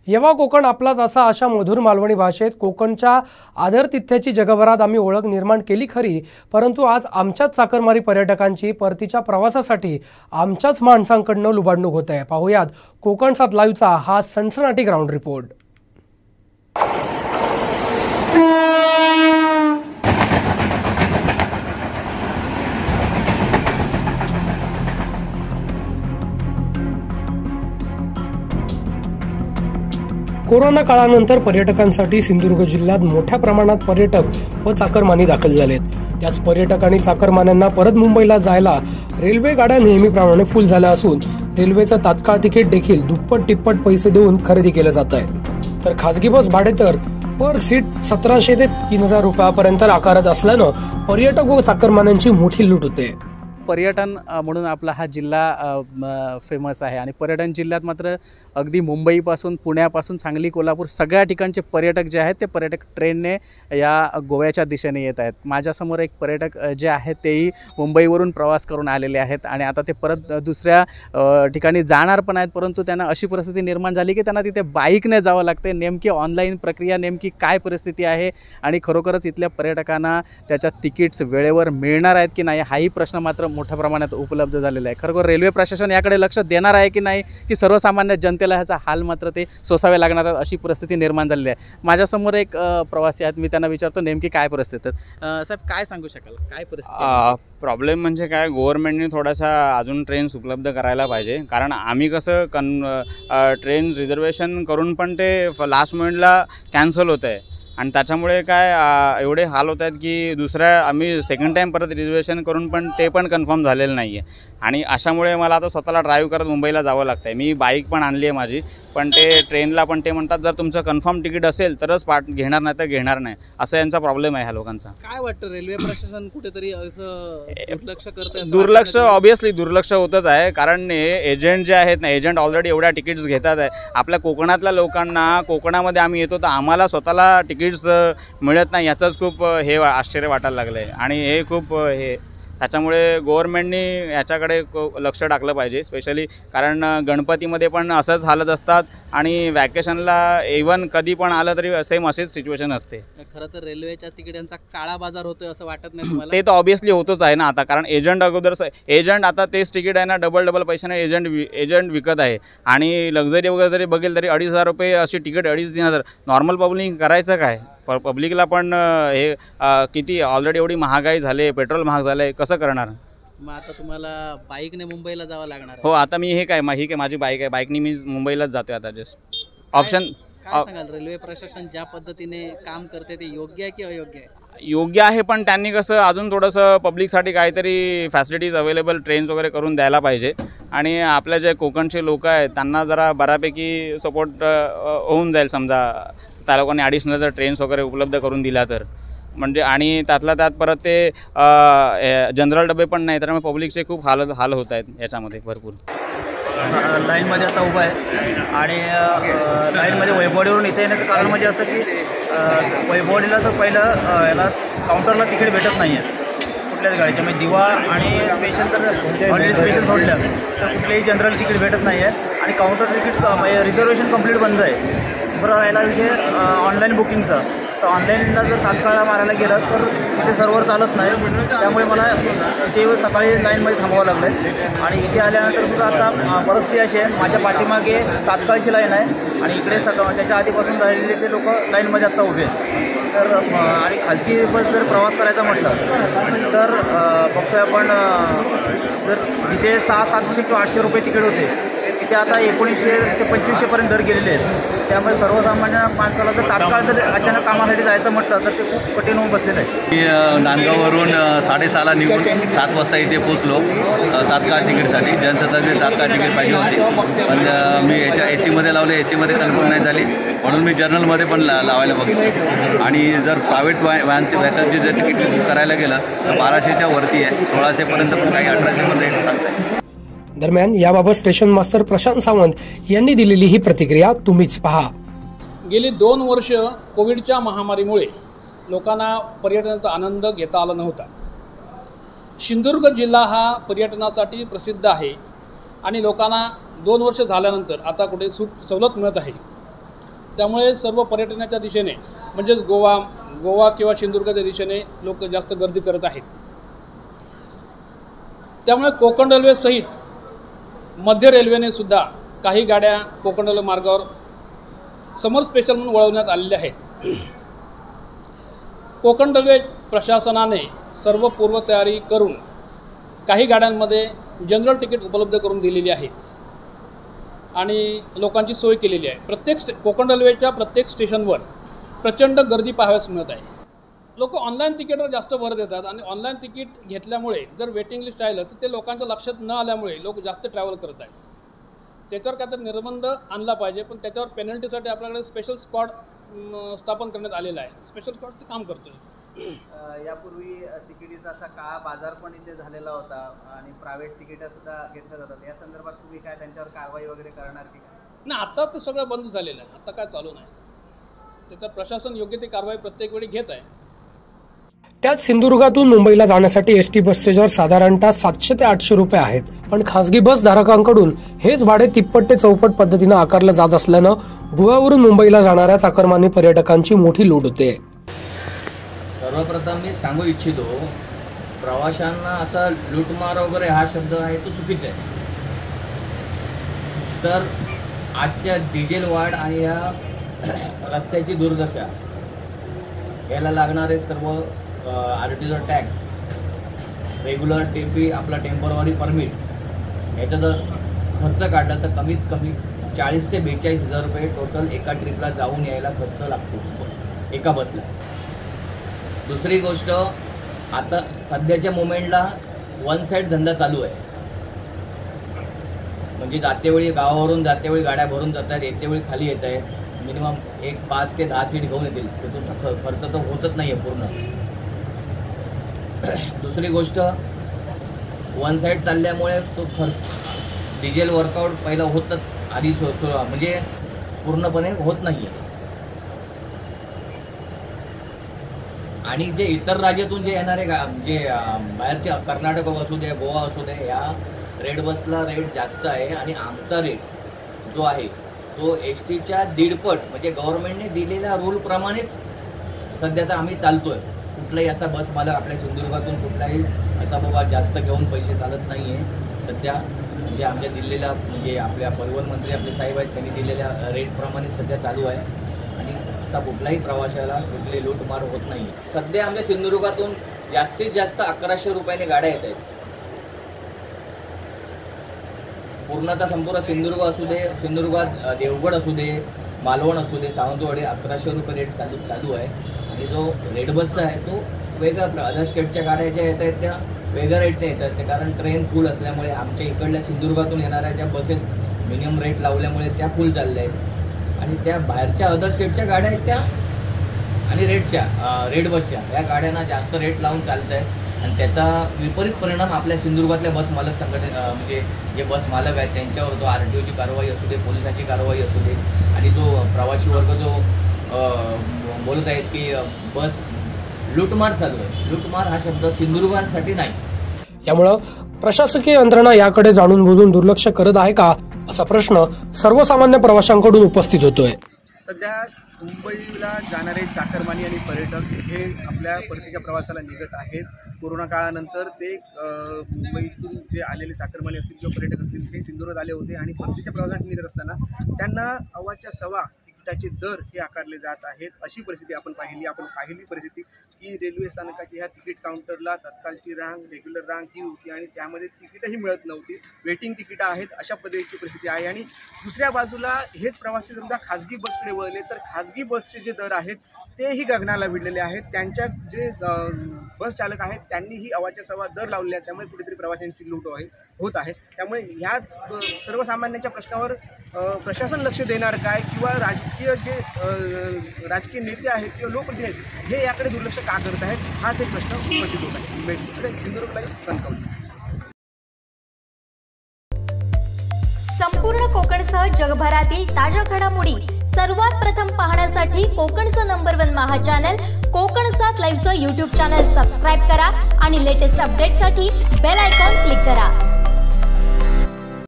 येवा कोकण आपलाच असा अशा मधुर मालवणी भाषेत कोकणच्या आदरातिथ्याची जगभरात आम्ही ओळख निर्माण केली खरी, परंतु आज आमच्याच चाकरमारी पर्यटकांची परतीच्या प्रवासासाठी आमच्याच माणसांकडून लुबाडणूक होत आहे। पाहूयात कोकण 7 लाईव्हचा हा सनसनाटी ग्राउंड रिपोर्ट। कोरोना काळानंतर पर्यटकांसाठी सिंधुदुर्ग जिल्ह्यात मोठ्या प्रमाणात पर्यटक व चाकरमानी दाखल झालेत। त्याच पर्यटक आणि चाकरमान्यांना परत मुंबईला जायला रेल्वे गाड्या नेहमीप्रमाणे फुल झाल्या असून रेल्वेचं तात्काळ तिकीट देखील दुप्पट तिप्पट पैसे देऊन खरेदी केलं जात आहे। तर खासगी बस भाडे तर पर सीट 1700 ते 3000 रुपयापर्यंत आकारत असल्यानं पर्यटक व चाकरमान्यांची मोठी लूट होते। पर्यटन म्हणून आपला हा जिल्हा फेमस आहे आणि पर्यटन जिल्ह्यात मात्र अगदी मुंबईपासून पुण्यापासून सांगली कोल्हापूर सगळ्या ठिकाणचे पर्यटक जे आहेत ते पर्यटक ट्रेनने या गोव्याच्या दिशेने येत आहेत। माझ्यासमोर एक पर्यटक जे आहेत तेही मुंबईवरून प्रवास करून आलेले आहेत आणि आता ते परत दुसऱ्या ठिकाणी जाणार पण आहेत, परंतु त्यांना अशी परिस्थिती निर्माण झाली की त्यांना तिथे बाईकने जावं लागते। नेमकी ऑनलाईन प्रक्रिया नेमकी काय परिस्थिती आहे आणि खरोखरच इथल्या पर्यटकांना त्याच्या तिकीट्स वेळेवर मिळणार आहेत की नाही हाही प्रश्न मात्र मोठ्या प्रमाणात उपलब्ध झालेला आहे। खरोखर रेल्वे प्रशासन याकडे लक्ष देणार आहे की नाही, की सर्वसामान्य जनतेला ह्याचा हाल मात्र ते सोसावे लागणार अशी परिस्थिती निर्माण झालेली आहे। माझ्यासमोर एक प्रवासी आहेत, मी त्यांना विचारतो नेमकी काय परिस्थिती आहे। साहेब काय सांगू शकाल, काय परिस्थिती? प्रॉब्लेम म्हणजे काय, गव्हर्नमेंटने थोडासा अजून ट्रेन्स उपलब्ध करायला पाहिजे, कारण आम्ही कसं ट्रेन रिझर्वेशन करून पण ते लास्ट मोमेंटला कॅन्सल होत आहे आणि त्याच्यामुळे काय एवढे हाल होत आहेत की दुसऱ्या आम्ही सेकंड टाईम परत रिझर्वेशन करून पण ते पण कन्फर्म झालेलं नाही आहे आणि अशामुळे मला आता स्वतःला ड्राईव्ह करत मुंबईला जावं लागतं आहे। मी बाईक पण आणली आहे माझी, पण ते ट्रेनला पण ते म्हणतात जर तुमचं कन्फर्म तिकीट असेल तरच घेणार नाही तर घेणार नाही, असं यांचा प्रॉब्लेम आहे ह्या लोकांचा। काय वाटतं रेल्वे प्रशासन कुठेतरी असं दुर्लक्ष करतंय? दुर्लक्ष ऑब्व्हियसली दुर्लक्ष होतच आहे, कारण एजंट जे आहेत ना, एजंट ऑलरेडी एवढ्या तिकीट्स घेतात आहे। आपल्या कोकणातल्या लोकांना, कोकणामध्ये आम्ही येतो तर आम्हाला स्वतःला तिकीट्स मिळत नाही, याचंच खूप हे आश्चर्य वाटायला लागलं आहे आणि हे खूप त्याच्यामुळे गव्हर्नमेंटनी याच्याकडे लक्ष टाकलं पाहिजे स्पेशली, कारण गणपतीमध्ये पण असंच हालत असतात आणि वॅकेशनला इव्हन कधी पण आलं तरी सेम अशीच सिच्युएशन असते। खरं तर रेल्वेच्या तिकिटांचा काळा बाजार होतोय असं वाटत नाही तुम्हाला? ते तर ऑब्व्हियसली होतच आहे ना आता, कारण एजंट अगोदर एजंट आता तेच तिकीट आहे ना डबल पैशाने एजंट विकत आहे आणि लक्झरी वगैरे जरी बघेल तरी 2500 रुपये अशी तिकीट 2500-3000। नॉर्मल पब्लिक करायचं काय? पब्लिकला पण हे किती ऑलरेडी एवढी महागाई झाली, पेट्रोल महाग झालं आहे, कसं करणार? मग आता तुम्हाला बाईकने मुंबईला जावं लागणार आहे? हो, आता मी ही काय माझी बाईक आहे, बाईकनी मी मुंबईलाच जातो आता जस्ट ऑप्शन। काय सांगाल, रेल्वे प्रशासन ज्या पद्धतीने काम करते ते योग्य आहे की अयोग्य आहे? योग्य आहे, पण त्यांनी कसं अजून थोडंसं पब्लिकसाठी काहीतरी फॅसिलिटीज अवेलेबल ट्रेन्स वगैरे करून द्यायला पाहिजे आणि आपल्या जे कोकणचे लोक आहेत त्यांना जरा बऱ्यापैकी सपोर्ट होऊन जाईल। समजा त्या लोकांनी ॲडिशनल जर ट्रेन्स वगैरे उपलब्ध करून दिल्या तर म्हणजे, आणि त्यातल्या त्यात परत ते जनरल डबे पण नाही, तर मग पब्लिकचे खूप हाल होत आहेत याच्यामध्ये भरपूर। लाईनमध्ये आता उभा आहे आणि लाईनमध्ये वैभववाडीवरून इथे येण्याचं कारण म्हणजे असं की वैभववाडीला तर पहिलं याला काउंटरला तिकीट भेटत नाही आहे कुठल्याच गाडीचे, म्हणजे दिवा आणि स्पेशल तर ऑलरेडी स्पेशल सोडल्या तर कुठलेही जनरल तिकीट भेटत नाही आहे आणि काउंटर तिकीट रिझर्वेशन कंप्लीट बंद आहे। दुसरा राहिला विषय ऑनलाईन बुकिंगचा, तर ऑनलाईनला जर तात्काळ मारायला गेलं तर इथे सर्व्हर चालत नाही, त्यामुळे मला इथे सकाळी लाईनमध्ये थांबावं लागलं आहे आणि इथे आल्यानंतर सुद्धा आता परिस्थिती अशी आहे, माझ्या पाठीमागे तात्काळची लाईन आहे आणि इकडे त्याच्या आधीपासून राहिलेले ते लोक लाईनमध्ये आत्ता उभे आहेत। तर आणि खाजगी बस जर प्रवास करायचा म्हटलं तर बघतोय आपण जर इथे 600-700 किंवा 800 रुपये तिकीट होते, इथे आता 1900 ते 2500पर्यंत दर गेलेले आहेत। त्यामुळे सर्वसामान्य माणसाला जर तात्काळ जर अचानक कामासाठी जायचं म्हटलं तर ते खूप कठीण होऊन बसलेलं आहे। मी नांदगाववरून 6:30ला निघून 7 वाजता इथे पोचलो तात्काळ तिकीटसाठी। जनशताब्दी तात्काळ तिकीट पाहिजे होती, पण मी याच्या AC लावले, AC कन्फर्म नाही झाली, म्हणून मी जर्नलमध्ये पण लावायला बघितलं आणि जर प्रायव्हेट व्हॅनची जर तिकीट बुक करायला गेलं तर 1200च्या वरती आहे, 1600पर्यंत पण काही 1800 पण रेट सांगताय। दरम्यान याबाबत स्टेशन मास्टर प्रशांत सावंत यांनी दिलेली ही प्रतिक्रिया तुम्हीच पहा। गेली 2 वर्ष कोविडच्या महामारीमुळे लोकांना पर्यटनाचा आनंद घेता आला नव्हता। सिंधुदुर्ग जिल्हा हा पर्यटनासाठी प्रसिद्ध आहे आणि लोकांना 2 वर्ष झाल्यानंतर आता कुठे सवलत मिळत आहे। त्यामुळे सर्व पर्यटनाच्या दिशेने म्हणजेच गोवा किंवा सिंधुदुर्गाच्या दिशेने लोक जास्त गर्दी करत आहेत। त्यामुळे कोकण रेल्वे सहित मध्य रेल्वेने सुद्धा काही गाड्या कोकण रेल्वे मार्गावर समर स्पेशल म्हणून वळवण्यात आलेल्या आहेत। कोकण रेल्वे प्रशासनाने सर्व पूर्वतयारी करून काही गाड्यांमध्ये जनरल तिकीट उपलब्ध करून दिलेली आहेत आणि लोकांची सोय केलेली आहे। कोकण रेल्वेच्या प्रत्येक स्टेशनवर प्रचंड गर्दी पाहावयास मिळत आहे। लोक ऑनलाईन तिकीटवर जास्त भर देतात आणि ऑनलाईन तिकीट घेतल्यामुळे जर वेटिंग लिस्ट राहिलं तर ते लोकांच्या लक्षात न आल्यामुळे लोक जास्त ट्रॅव्हल करत आहेत। त्याच्यावर काय तर निर्बंध आणला पाहिजे, पण त्याच्यावर पेनल्टीसाठी आपल्याकडे स्पेशल स्क्वॉड स्थापन करण्यात आलेला आहे। स्पेशल स्क्वॉड ते काम करतोय। यापूर्वी तिकिटीचा असा काळा बाजार पण इथे झालेला होता आणि प्रायव्हेट तिकीटं सुद्धा घेतल्या जातात। या संदर्भात तुम्ही काय त्यांच्यावर कारवाई वगैरे करणार की काय? नाही, आता तर सगळं बंद झालेलं आहे, आता काय चालू नाही। त्याच्यावर प्रशासन योग्य ती कारवाई प्रत्येक वेळी घेत आहे। त्यात सिंधुदुर्गातून मुंबईला जाण्यासाठी एसटी बसचे दर साधारणतः 700 ते 800 रुपये आहेत, पण खासगी बस धारकांकडून हेच भाडे तिप्पट ते चौपट पद्धतीनं आकारलं जात असल्यानं गोव्यावरून मुंबईला जाणाऱ्या चाकरमानी पर्यटकांची मोठी लूट होते। सर्वप्रथम मी सांगू इच्छितो, प्रवाशांना असा लूटमार वगैरे हा शब्द आहे तो चुकीचा आहे। तर आजच्या डिझेल वाढ आणि या रस्त्याची दुर्दशा, याला लागणारे सर्व आरटीओ टॅक्स, रेग्युलर टीपी, आपला टेम्पररी परमिट, याचा जर खर्च काढला तर कमीत कमी 40 ते 42 हजार रुपये टोटल एका ट्रिपला जाऊन यायला खर्च लागतो एका बसला। दुसरी गोष्ट, आता सध्याच्या मोमेंटला वन साईड धंदा चालू आहे, म्हणजे जातेवेळी गावावरून जातेवेळी गाड्या भरून जात आहेत, येतेवेळी खाली येत आहेत। मिनिमम 5 ते 10 सीट घेऊन येतील, तो खर्च तर होतच नाही आहे पूर्ण। दुसरी गोष्ट, वन साईड चालल्यामुळे तो खर्च डिझेल वर्कआउट पहिला होतच आधी म्हणजे पूर्णपणे होत नाही आहे। आणि जे इतर राज्यातून जे येणारे जे बाहेरचे कर्नाटक असू दे, गोवा असू दे, या रेड बसला रेट जास्त आहे आणि आमचा रेट जो आहे तो एसटीच्या 1.5 म्हणजे गव्हर्नमेंटने दिलेल्या रूलप्रमाणेच सध्या तर आम्ही चालतोय। कुठलाही असा बस मालक आपल्या सिंधुदुर्गातून कुठलाही असा बाबा जास्त घेऊन पैसे चालत नाही आहे सध्या, म्हणजे आमच्या दिलेल्या म्हणजे आपल्या परिवहन मंत्री आपले साहेब आहेत त्यांनी दिलेल्या रेटप्रमाणे सध्या चालू आहे आणि असा कुठलाही प्रवाशाला कुठले लूटमार होत नाही। सध्या आमच्या सिंधुदुर्गातून जास्तीत जास्त 1100 रुपयाने गाड्या येत आहेत। पूर्णतः संपूर्ण सिंधुदुर्ग असू दे, सिंधुदुर्गात देवगड असू दे, मालवण असू दे, सावंतवाडी 1100 रुपये रेट चालू आहे। आणि जो रेड बसचा आहे तो वेगळा, अदर स्टेटच्या गाड्या ज्या येत आहेत त्या वेगळ्या रेटने येत आहेत, कारण ट्रेन फुल असल्यामुळे आमच्या इकडल्या सिंधुदुर्गातून येणाऱ्या ज्या बसेस मिनिमम रेट लावल्यामुळे त्या फुल चालल्या आहेत आणि त्या बाहेरच्या अदर स्टेटच्या गाड्या आहेत त्या आणि रेड बसच्या या गाड्यांना जास्त रेट लावून चालत आहेत आणि त्याचा विपरीत परिणाम आपल्या सिंधुदुर्गातल्या बस मालक म्हणजे जे बस मालक आहेत त्यांच्यावर तो आरटीओची कारवाई असू दे, पोलिसांची कारवाई असू दे आणि जो प्रवासी वर्ग जो बोलत आहेत की बस लूटमार चालू आहे, लूटमार हा शब्द सिंधुदुर्गासाठी नाही। यामुळे प्रशासकीय यंत्रणा याकडे जाणून बुजून दुर्लक्ष करत आहे का असा प्रश्न सर्वसामान्य प्रवाशांकडून उपस्थित होतोय। सध्या मुंबईला जाणारे चाकरमानी आणि पर्यटक हे आपल्या परतीच्या प्रवासाला निघत आहेत। कोरोना काळानंतर ते मुंबईतून जे आलेले चाकरमानी असतील किंवा पर्यटक असतील ते सिंधुदुर्गात आले होते आणि परतीच्या प्रवासात निघत असताना त्यांना अव्वाच्या सव्वा तिकिटाचे दर हे आकारले जात आहेत। अशी परिस्थिती आपण पाहिली परिस्थिती की रेल्वे स्थानकाची ह्या तिकीट काउंटरला तत्कालची रांग, रेग्युलर रांग ही होती आणि त्यामध्ये तिकीटही मिळत नव्हती, वेटिंग तिकीटं आहेत, अशा पद्धतीची परिस्थिती आहे। आणि दुसऱ्या बाजूला हेच प्रवासी समजा खाजगी बसकडे वळले तर खाजगी बसचे जे दर आहेत तेही गगनाला भिडलेले आहेत। त्यांच्या जे बस चालक आहेत त्यांनीही अव्वाच्या सव्वा दर लावलेले आहेत, त्यामुळे कुठेतरी प्रवाशांची लूट होत आहे। त्यामुळे ह्या सर्वसामान्यांच्या प्रश्नावर प्रशासन लक्ष देणार काय किंवा राजकीय नेते आहेत किंवा लोकप्रतिनिधी आहेत हे याकडे दुर्लक्ष का करत आहेत हाच एक प्रश्न उपस्थित होत आहे। सिंधुदुर्ग लाईव्ह कणकवली। संपूर्ण कोकणसह जगभरातील ताज्या घडामोडी सर्वात प्रथम पाहण्यासाठी कोकणचं नंबर 1 महा चॅनल कोकण 7 लाईव्हचं YouTube चॅनल सबस्क्राईब करा आणि लेटेस्ट अपडेटसाठी बेल आयकॉन क्लिक करा।